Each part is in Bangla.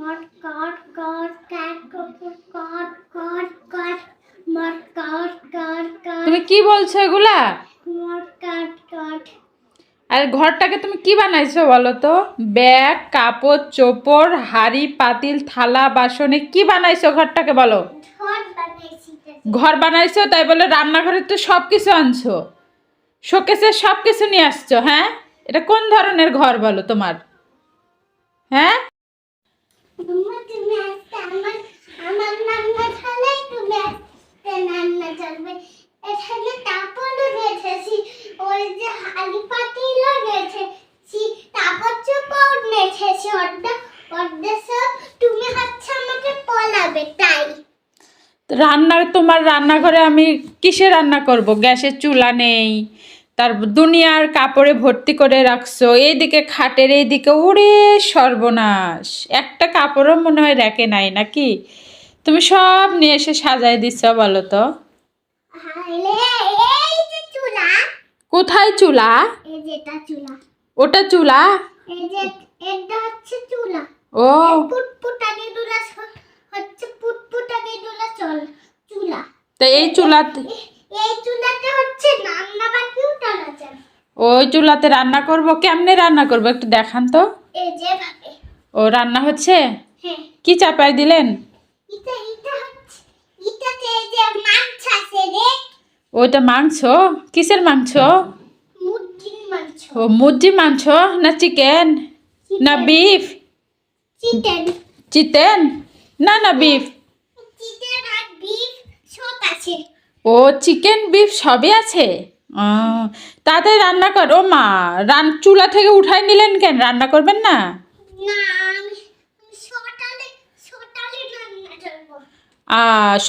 মট কট কট কাট কট কট কট কট মট কট কট কট। তুমি কি বলছো এগুলা? মট কট কট। আর ঘরটাকে তুমি কি বানাইছো বলো তো? ব্যাগ, কাপড় চোপড়, হাড়ি পাতিল, থালা বাসনে কি বানাইছো ঘরটাকে বলো? ঘর বানাইছি। ঘর বানাইছো তাই বলে রান্নাঘরে তো সব কিছু আনছো, শোকেসে সব কিছু নিয়ে আসছো। হ্যাঁ, এটা কোন ধরনের ঘর বলো তোমার? হ্যাঁ, তুমি আসতে আমার রান্না খালাই তুমি আসতে রান্না চলবে। এখানে কাপড়ও রেখেছি, ওই যে হাড়ি পাতিলও রেখেছি, কাপড় চোপড় রেখেছি, অর্ধেক সব তুমি হচ্ছে আমাকে পলাবে তাই। তোমার রান্নাঘরে আমি কিসে রান্না করব? গ্যাসের চুলা নেই, তার দুনিয়ার কাপড়ে ভর্তি করে রাখছো, এইদিকে খাটের এইদিকে, ওরে সর্বনাশ, একটা কাপড়ও মনে হয় রেখে নাই নাকি? তুমি সব নিয়ে এসে সাজাই দিচ্ছ বলো তো? এই যে চুলা। কোথায় চুলা? এই যে এটা চুলা। ওটা চুলা? এই যে এটা হচ্ছে চুলা। ও, পুটপুটানি দুলা হচ্ছে পুটপুটানি দুলা চুলা। তা এই চুলাতে, এই চুলাতে হচ্ছে রান্না বাকি উঠানো যায়। ওই চুলাতে রান্না করব? কেমনে রান্না করব একটু দেখান তো। এই যে ভাবে। ও, রান্না হচ্ছে? হ্যাঁ। কি চাপাই দিলেন? এটা হচ্ছে, এটাতে এই যে মাংস আছে রে। ওইটা মাংস? কিসের মাংস? মুরগির মাংস। ও, মুরগির মাংস না চিকেন না বিফ? চিকেন। চিকেন না না বিফ? চিকেন আর বিফ সব আছে। ও, চিকেন বিফ সবই আছে। তাতে রান্না কর। ও মা, চুলা থেকে উঠাই নিলেন কেন? রান্না করবেন না? না, আমি সকালে রান্না করবো।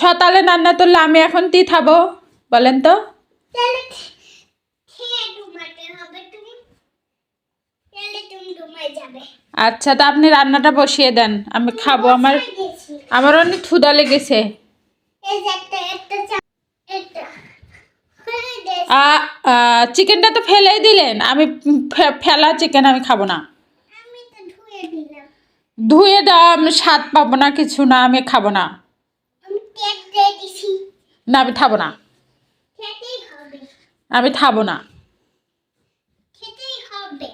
সকালে রান্না করলে আমি এখন কি খাবো বলেন তো? তাহলে খেয়ে ঘুমাতে হবে তুমি, তাহলে তুমি ঘুমায় যাবে। আচ্ছা, তা আপনি রান্নাটা বসিয়ে দেন, আমি খাবো। আমার অনেক ক্ষুধা লেগেছে। এই যে একটা এটা চিকেনটা তো ফেলেই দিলেন। আমি ফেলা চিকেন আমি খাবো না। আমি তো ধুয়ে দিলাম। ধুয়ে দাও, আমি স্বাদ পাবো না, কিছু না, আমি খাবো না। আমি তেল দিয়ে দিছি। না, আমি খাবো না। খেতেই হবে। আমি খাবো না। খেতেই হবে।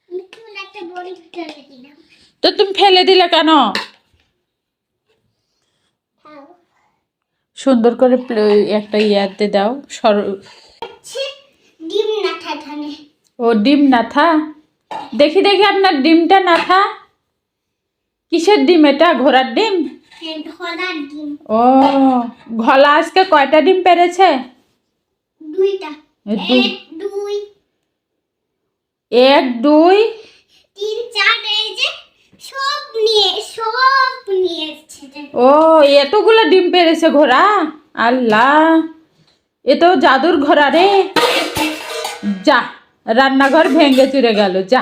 আমি চুলাতে বড়ি ফেলে দিলাম। তো তুমি ফেলে দিলে কেন? খাও। সুন্দর করে একটা ইয়াতে দাও। হচ্ছে ডিম না ঠাঠানে। ও, ডিম নাথা। দেখি দেখি আপনার ডিমটা নাথা। কিসের ডিম এটা? ঘোড়ার ডিম? হ্যাঁ, ঘোড়ার ডিম। ও, ঘোলা আজকে কয়টা ডিম পেরেছে? দুইটা। এক দুই এক দুই তিন চার, এই যে সব নিয়ে এসেছে। ও, এতগুলো ডিম পেরেছে ঘোড়া? আল্লাহ, এ তো জাদুর ঘোড়া রে। যা, রান্নাঘর ভেঙে চুরে গেল, যা।